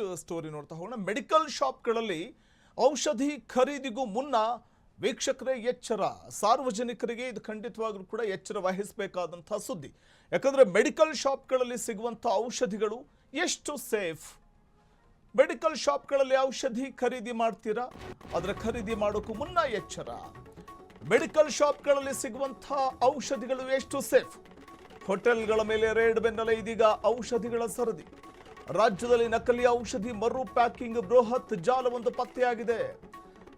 Next story ನೋಡ್ತಾ ಹೋಗೋಣ. Medical ಶಾಪ್ಗಳಲ್ಲಿ ಔಷಧಿ ಖರೀದಿಗೂ ಮುನ್ನ ವೀಕ್ಷಕರೇ ಎಚ್ಚರ. ಸಾರ್ವಜನಿಕರಿಗೆ ಇದು ಖಂಡಿತವಾಗ್ಲೂ ಕೂಡ ಎಚ್ಚರ ವಹಿಸಬೇಕಾದಂತಹ ಸುದ್ದಿ. ಯಾಕಂದ್ರೆ ಮೆಡಿಕಲ್ ಶಾಪ್ಗಳಲ್ಲಿ ಸಿಗುವಂಥ ಔಷಧಿಗಳು ಎಷ್ಟು ಸೇಫ್? ಮೆಡಿಕಲ್ ಶಾಪ್ಗಳಲ್ಲಿ ಔಷಧಿ ಖರೀದಿ ಮಾಡ್ತೀರಾ? ಅದರ ಖರೀದಿ ಮಾಡೋಕ್ಕೂ ಮುನ್ನ ಎಚ್ಚರ. ಮೆಡಿಕಲ್ ಶಾಪ್ಗಳಲ್ಲಿ ಸಿಗುವಂಥ ಔಷಧಿಗಳು ಎಷ್ಟು ಸೇಫ್? ಹೋಟೆಲ್ಗಳ ಮೇಲೆ ರೇಡ್ ಬೆನ್ನಲ್ಲೇ ಇದೀಗ ಔಷಧಿಗಳ ಸರದಿ. ರಾಜ್ಯದಲ್ಲಿ ನಕಲಿ ಔಷಧಿ ಮರು ಪ್ಯಾಕಿಂಗ್ ಬೃಹತ್ ಜಾಲವೊಂದು ಪತ್ತೆಯಾಗಿದೆ.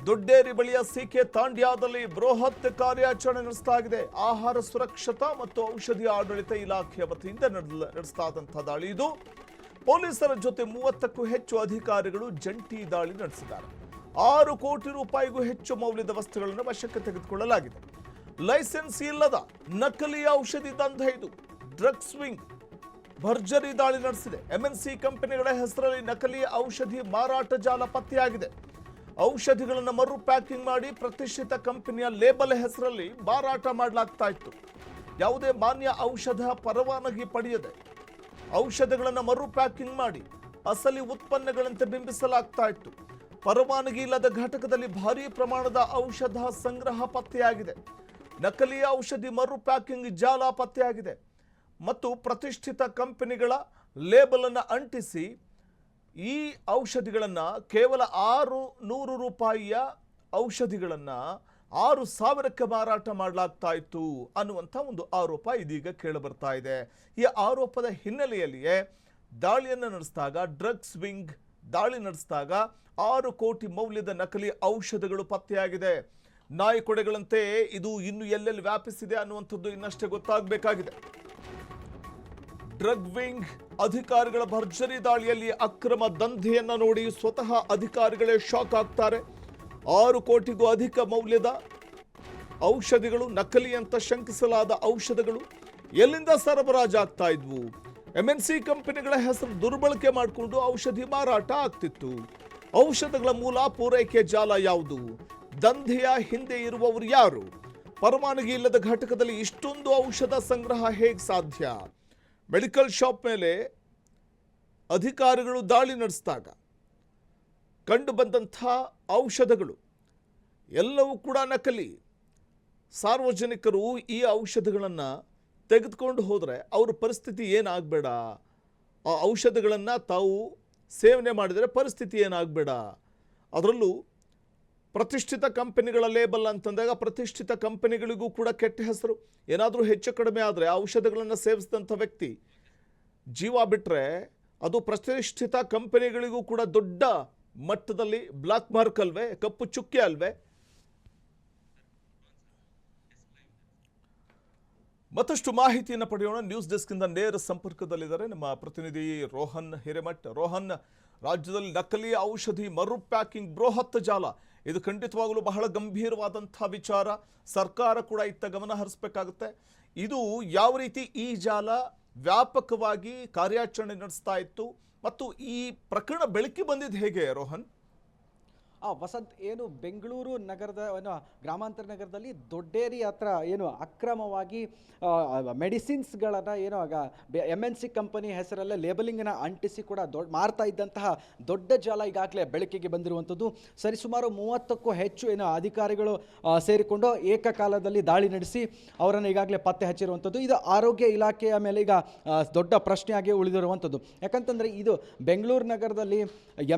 ದೊಡ್ಡೇರಿ ಬಳಿಯ ಸಿಕೆ ತಾಂಡ್ಯದಲ್ಲಿ ಬೃಹತ್ ಕಾರ್ಯಾಚರಣೆ ನಡೆಸಲಾಗಿದೆ. ಆಹಾರ ಸುರಕ್ಷತಾ ಮತ್ತು ಔಷಧಿ ಆಡಳಿತ ಇಲಾಖೆಯ ವತಿಯಿಂದ ನಡೆಸಲಾದಂತಹ ದಾಳಿ ಇದು. ಪೊಲೀಸರ ಜೊತೆ 30ಕ್ಕೂ ಹೆಚ್ಚು ಅಧಿಕಾರಿಗಳು ಜಂಟಿ ದಾಳಿ ನಡೆಸಿದ್ದಾರೆ. 6 ಕೋಟಿ ರೂಪಾಯಿಗೂ ಹೆಚ್ಚು ಮೌಲ್ಯದ ವಸ್ತುಗಳನ್ನು ವಶಕ್ಕೆ ತೆಗೆದುಕೊಳ್ಳಲಾಗಿದೆ. ಲೈಸೆನ್ಸ್ ಇಲ್ಲದ ನಕಲಿ ಔಷಧಿ ದಂಧೆ ಇದು. ಡ್ರಗ್ಸ್ ವಿಂಗ್ ಭರ್ಜರಿ ದಾಳಿ ನಡೆಸಿದೆ. ಎಂಎನ್ಸಿ ಕಂಪನಿಗಳ ಹೆಸರಲ್ಲಿ ನಕಲಿ ಔಷಧಿ ಮಾರಾಟ ಜಾಲ ಪತ್ತೆಯಾಗಿದೆ. ಔಷಧಿಗಳನ್ನು ಮರು ಪ್ಯಾಕಿಂಗ್ ಮಾಡಿ ಪ್ರತಿಷ್ಠಿತ ಕಂಪನಿಯ ಲೇಬಲ್ ಹೆಸರಲ್ಲಿ ಮಾರಾಟ ಮಾಡಲಾಗ್ತಾ ಇತ್ತು. ಯಾವುದೇ ಮಾನ್ಯ ಔಷಧ ಪರವಾನಗಿ ಪಡೆಯದೆ ಔಷಧಗಳನ್ನು ಮರು ಪ್ಯಾಕಿಂಗ್ ಮಾಡಿ ಅಸಲಿ ಉತ್ಪನ್ನಗಳಂತೆ ಬಿಂಬಿಸಲಾಗ್ತಾ ಇತ್ತು. ಪರವಾನಗಿ ಇಲ್ಲದ ಘಟಕದಲ್ಲಿ ಭಾರೀ ಪ್ರಮಾಣದ ಔಷಧ ಸಂಗ್ರಹ ಪತ್ತೆಯಾಗಿದೆ. ನಕಲಿ ಔಷಧಿ ಮರು ಪ್ಯಾಕಿಂಗ್ ಜಾಲ ಪತ್ತೆಯಾಗಿದೆ ಮತ್ತು ಪ್ರತಿಷ್ಠಿತ ಕಂಪನಿಗಳ ಲೇಬಲ್ ಅನ್ನು ಅಂಟಿಸಿ ಈ ಔಷಧಿಗಳನ್ನು ಕೇವಲ 600 ರೂಪಾಯಿಯ ಔಷಧಿಗಳನ್ನು 6,000ಕ್ಕೆ ಮಾರಾಟ ಮಾಡಲಾಗ್ತಾ ಇತ್ತು ಅನ್ನುವಂಥ ಒಂದು ಆರೋಪ ಇದೀಗ ಕೇಳಿಬರ್ತಾ ಇದೆ. ಈ ಆರೋಪದ ಹಿನ್ನೆಲೆಯಲ್ಲಿಯೇ ದಾಳಿಯನ್ನು ನಡೆಸಿದಾಗ, ಡ್ರಗ್ಸ್ ವಿಂಗ್ ದಾಳಿ ನಡೆಸಿದಾಗ 6 ಕೋಟಿ ಮೌಲ್ಯದ ನಕಲಿ ಔಷಧಗಳು ಪತ್ತೆಯಾಗಿದೆ. ನಾಯಿಕೊಡೆಗಳಂತೆ ಇದು ಇನ್ನು ಎಲ್ಲೆಲ್ಲಿ ವ್ಯಾಪಿಸಿದೆ ಅನ್ನುವಂಥದ್ದು ಇನ್ನಷ್ಟೇ ಗೊತ್ತಾಗಬೇಕಾಗಿದೆ. ಡ್ರಗ್ ವಿಂಗ್ ಅಧಿಕಾರಿಗಳ ಭರ್ಜರಿ ದಾಳಿಯಲ್ಲಿ ಅಕ್ರಮ ದಂಧೆಯನ್ನ ನೋಡಿ ಸ್ವತಃ ಅಧಿಕಾರಿಗಳೇ ಶಾಕ್ ಆಗ್ತಾರೆ. 6 ಕೋಟಿಗೂ ಅಧಿಕ ಮೌಲ್ಯದ ಔಷಧಿಗಳು, ನಕಲಿ ಅಂತ ಶಂಕಿಸಲಾದ ಔಷಧಗಳು ಎಲ್ಲಿಂದ ಸರಬರಾಜಾಗ್ತಾ ಇದ್ವು? ಎಂಎನ್ಸಿ ಕಂಪನಿಗಳ ಹೆಸರು ದುರ್ಬಳಕೆ ಮಾಡಿಕೊಂಡು ಔಷಧಿ ಮಾರಾಟ ಆಗ್ತಿತ್ತು. ಔಷಧಗಳ ಮೂಲ ಪೂರೈಕೆ ಜಾಲ ಯಾವುದು? ದಂಧೆಯ ಹಿಂದೆ ಇರುವವರು ಯಾರು? ಪರವಾನಗಿ ಇಲ್ಲದ ಘಟಕದಲ್ಲಿ ಇಷ್ಟೊಂದು ಔಷಧ ಸಂಗ್ರಹ ಹೇಗೆ ಸಾಧ್ಯ? ಮೆಡಿಕಲ್ ಶಾಪ್ ಮೇಲೆ ಅಧಿಕಾರಿಗಳು ದಾಳಿ ನಡೆಸಿದಾಗ ಕಂಡು ಬಂದಂಥ ಔಷಧಗಳು ಎಲ್ಲವೂ ಕೂಡ ನಕಲಿ. ಸಾರ್ವಜನಿಕರು ಈ ಔಷಧಗಳನ್ನು ತೆಗೆದುಕೊಂಡು ಹೋದರೆ ಅವರ ಪರಿಸ್ಥಿತಿ ಏನಾಗಬೇಡ? ಆ ಔಷಧಗಳನ್ನು ತಾವು ಸೇವನೆ ಮಾಡಿದರೆ ಪರಿಸ್ಥಿತಿ ಏನಾಗಬೇಡ? ಅದರಲ್ಲೂ ಪ್ರತಿಷ್ಠಿತ ಕಂಪನಿಗಳ ಲೇಬಲ್ ಅಂತಂದಾಗ ಪ್ರತಿಷ್ಠಿತ ಕಂಪನಿಗಳಿಗೂ ಕೂಡ ಕೆಟ್ಟ ಹೆಸರು. ಏನಾದರೂ ಹೆಚ್ಚು ಕಡಿಮೆ ಆದರೆ ಔಷಧಗಳನ್ನು ಸೇವಿಸಿದಂಥ ವ್ಯಕ್ತಿ ಜೀವ ಬಿಟ್ಟರೆ ಅದು ಪ್ರತಿಷ್ಠಿತ ಕಂಪನಿಗಳಿಗೂ ಕೂಡ ದೊಡ್ಡ ಮಟ್ಟದಲ್ಲಿ ಬ್ಲಾಕ್ ಮಾರ್ಕ್ ಅಲ್ವೇ, ಕಪ್ಪು ಚುಕ್ಕೆ ಅಲ್ವೇ? ಮತ್ತಷ್ಟು ಮಾಹಿತಿಯನ್ನು ಪಡೆಯೋಣ. ನ್ಯೂಸ್ ಡೆಸ್ಕ್ನಿಂದ ನೇರ ಸಂಪರ್ಕದಲ್ಲಿದ್ದಾರೆ ನಮ್ಮ ಪ್ರತಿನಿಧಿ ರೋಹನ್ ಹಿರೇಮಠ್. ರೋಹನ್, ರಾಜ್ಯದಲ್ಲಿ ನಕಲಿ ಔಷಧಿ ಮರು ಪ್ಯಾಕಿಂಗ್ ಬೃಹತ್ ಜಾಲ, ಇದು ಖಂಡಿತವಾಗಲೂ ಬಹಳ ಗಂಭೀರವಾದಂಥ ವಿಚಾರ. ಸರ್ಕಾರ ಕೂಡ ಇತ್ತ ಗಮನ ಹರಿಸಬೇಕಾಗುತ್ತೆ. ಇದು ಯಾವ ರೀತಿ ಈ ಜಾಲ ವ್ಯಾಪಕವಾಗಿ ಕಾರ್ಯಾಚರಣೆ ನಡೆಸ್ತಾ ಇತ್ತು ಮತ್ತು ಈ ಪ್ರಕರಣ ಬೆಳಕಿಗೆ ಬಂದಿದ್ದು ಹೇಗೆ ರೋಹನ್? ವಸಂತ್, ಏನು ಬೆಂಗಳೂರು ನಗರದ ಗ್ರಾಮಾಂತರ ನಗರದಲ್ಲಿ ದೊಡ್ಡೇರಿ ಹತ್ರ ಏನು ಅಕ್ರಮವಾಗಿ ಮೆಡಿಸಿನ್ಸ್ಗಳನ್ನು ಏನು MNC ಕಂಪನಿ ಹೆಸರಲ್ಲೇ ಲೇಬಲಿಂಗನ್ನು ಅಂಟಿಸಿ ಕೂಡ ಮಾರ್ತಾ ಇದ್ದಂತಹ ದೊಡ್ಡ ಜಾಲ ಈಗಾಗಲೇ ಬೆಳಕಿಗೆ ಬಂದಿರುವಂಥದ್ದು. ಸರಿಸುಮಾರು 30ಕ್ಕೂ ಹೆಚ್ಚು ಏನು ಅಧಿಕಾರಿಗಳು ಸೇರಿಕೊಂಡು ಏಕಕಾಲದಲ್ಲಿ ದಾಳಿ ನಡೆಸಿ ಅವರನ್ನು ಈಗಾಗಲೇ ಪತ್ತೆ ಹಚ್ಚಿರುವಂಥದ್ದು. ಇದು ಆರೋಗ್ಯ ಇಲಾಖೆಯ ಮೇಲೆ ಈಗ ದೊಡ್ಡ ಪ್ರಶ್ನೆಯಾಗಿ ಉಳಿದಿರುವಂಥದ್ದು. ಯಾಕಂತಂದರೆ ಇದು ಬೆಂಗಳೂರು ನಗರದಲ್ಲಿ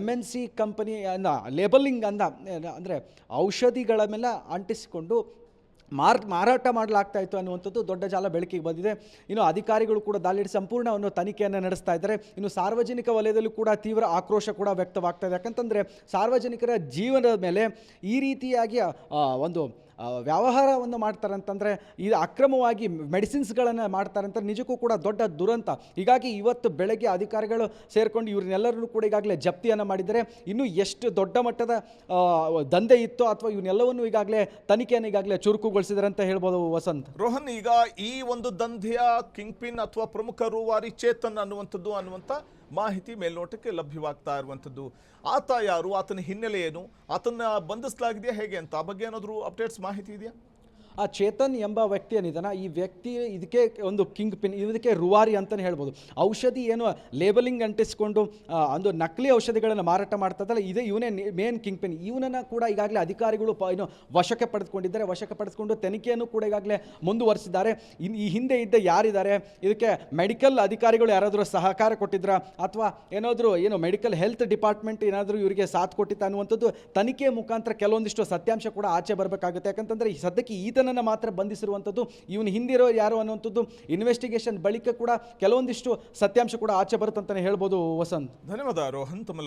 MNC ಕಂಪನಿಯನ್ನು ಲೇಬಲಿಂಗ್ ಅಂದರೆ ಔಷಧಿಗಳ ಮೇಲೆ ಅಂಟಿಸಿಕೊಂಡು ಮಾರಾಟ ಮಾಡಲಾಗ್ತಾ ಇತ್ತು ಅನ್ನುವಂಥದ್ದು ದೊಡ್ಡ ಜಾಲ ಬೆಳಕಿಗೆ ಬಂದಿದೆ. ಇನ್ನು ಅಧಿಕಾರಿಗಳು ಕೂಡ ದಾಳಿ ಸಂಪೂರ್ಣ ತನಿಖೆಯನ್ನು ನಡೆಸ್ತಾ ಇದ್ದಾರೆ. ಇನ್ನು ಸಾರ್ವಜನಿಕ ವಲಯದಲ್ಲೂ ಕೂಡ ತೀವ್ರ ಆಕ್ರೋಶ ಕೂಡ ವ್ಯಕ್ತವಾಗ್ತಾ ಇದೆ. ಯಾಕಂತಂದರೆ ಸಾರ್ವಜನಿಕರ ಜೀವನದ ಮೇಲೆ ಈ ರೀತಿಯಾಗಿ ಒಂದು ವ್ಯವಹಾರವನ್ನು ಮಾಡ್ತಾರೆ ಅಂತಂದರೆ, ಇದು ಅಕ್ರಮವಾಗಿ ಮೆಡಿಸಿನ್ಸ್ಗಳನ್ನು ಮಾಡ್ತಾರೆ ಅಂತ ನಿಜಕ್ಕೂ ಕೂಡ ದೊಡ್ಡ ದುರಂತ. ಹೀಗಾಗಿ ಇವತ್ತು ಬೆಳಗ್ಗೆ ಅಧಿಕಾರಿಗಳು ಸೇರಿಕೊಂಡು ಇವ್ರನ್ನೆಲ್ಲರನ್ನು ಕೂಡ ಈಗಾಗಲೇ ಜಪ್ತಿಯನ್ನು ಮಾಡಿದ್ದಾರೆ. ಇನ್ನು ಎಷ್ಟು ದೊಡ್ಡ ಮಟ್ಟದ ದಂಧೆ ಇತ್ತು ಅಥವಾ ಇವನ್ನೆಲ್ಲವನ್ನು ಈಗಾಗಲೇ ತನಿಖೆಯನ್ನು ಈಗಾಗಲೇ ಚುರುಕುಗೊಳಿಸಿದ್ದಾರೆ ಅಂತ ಹೇಳ್ಬೋದು ವಸಂತ್. ರೋಹನ್, ಈಗ ಈ ಒಂದು ದಂಧೆಯ ಕಿಂಗ್ ಪಿನ್ ಅಥವಾ ಪ್ರಮುಖ ರೂವಾರಿ ಚೇತನ್ ಅನ್ನುವಂಥ ಮಾಹಿತಿ ಮೇಲ್ನೋಟಕ್ಕೆ ಲಭ್ಯವಾಗ್ತಾ ಇರುವಂಥದ್ದು. ಆತ ಯಾರು, ಆತನ ಹಿನ್ನೆಲೆ ಏನು, ಆತನ ಬಂಧಿಸಲಾಗಿದೆಯಾ ಹೇಗೆ ಅಂತ ಆ ಬಗ್ಗೆ ಏನಾದರೂ ಅಪ್ಡೇಟ್ಸ್ ಮಾಹಿತಿ ಇದೆಯಾ? ಆ ಚೇತನ್ ಎಂಬ ವ್ಯಕ್ತಿ ಏನಿದಾನ, ಈ ವ್ಯಕ್ತಿ ಇದಕ್ಕೆ ಒಂದು ಕಿಂಗ್ ಪಿನ್, ಇದಕ್ಕೆ ರೂವಾರಿ ಅಂತಲೇ ಹೇಳ್ಬೋದು. ಔಷಧಿ ಏನು ಲೇಬಲಿಂಗ್ ಅಂಟಿಸ್ಕೊಂಡು ಒಂದು ನಕಲಿ ಔಷಧಿಗಳನ್ನು ಮಾರಾಟ ಮಾಡ್ತದಲ್ಲ, ಇದೇ ಇವನೇ ಮೇನ್ ಕಿಂಗ್ ಪಿನ್. ಇವನನ್ನು ಕೂಡ ಈಗಾಗಲೇ ಅಧಿಕಾರಿಗಳು ಏನು ವಶಕ್ಕೆ ಪಡೆದುಕೊಂಡಿದ್ದಾರೆ. ವಶಕ್ಕೆ ಪಡೆದುಕೊಂಡು ತನಿಖೆಯನ್ನು ಕೂಡ ಈಗಾಗಲೇ ಮುಂದುವರಿಸಿದ್ದಾರೆ. ಈ ಹಿಂದೆ ಇದ್ದ ಯಾರಿದ್ದಾರೆ, ಇದಕ್ಕೆ ಮೆಡಿಕಲ್ ಅಧಿಕಾರಿಗಳು ಯಾರಾದರೂ ಸಹಕಾರ ಕೊಟ್ಟಿದ್ರಾ, ಅಥವಾ ಏನಾದರೂ ಏನು ಮೆಡಿಕಲ್ ಹೆಲ್ತ್ ಡಿಪಾರ್ಟ್ಮೆಂಟ್ ಏನಾದರೂ ಇವರಿಗೆ ಸಾಥ್ ಕೊಟ್ಟಿತ್ತ ಅನ್ನುವಂಥದ್ದು ತನಿಖೆ ಮುಖಾಂತರ ಕೆಲವೊಂದಿಷ್ಟು ಸತ್ಯಾಂಶ ಕೂಡ ಆಚೆ ಬರಬೇಕಾಗುತ್ತೆ. ಯಾಕಂತಂದರೆ ಈ ಸದ್ಯಕ್ಕೆ ಈತನನ್ನು ಮಾತ್ರ ಬಂಧಿಸಿರುವಂಥದ್ದು. ಇವನು ಹಿಂದಿರೋ ಯಾರು ಅನ್ನುವಂಥದ್ದು ಇನ್ವೆಸ್ಟಿಗೇಷನ್ ಬಳಿಕ ಕೂಡ ಕೆಲವೊಂದಿಷ್ಟು ಸತ್ಯಾಂಶ ಕೂಡ ಆಚೆ ಬರುತ್ತಂತಲೇ ಹೇಳ್ಬೋದು. ವಸಂತ್, ಧನ್ಯವಾದ ರೋಹನ್. ತಮ್ಮ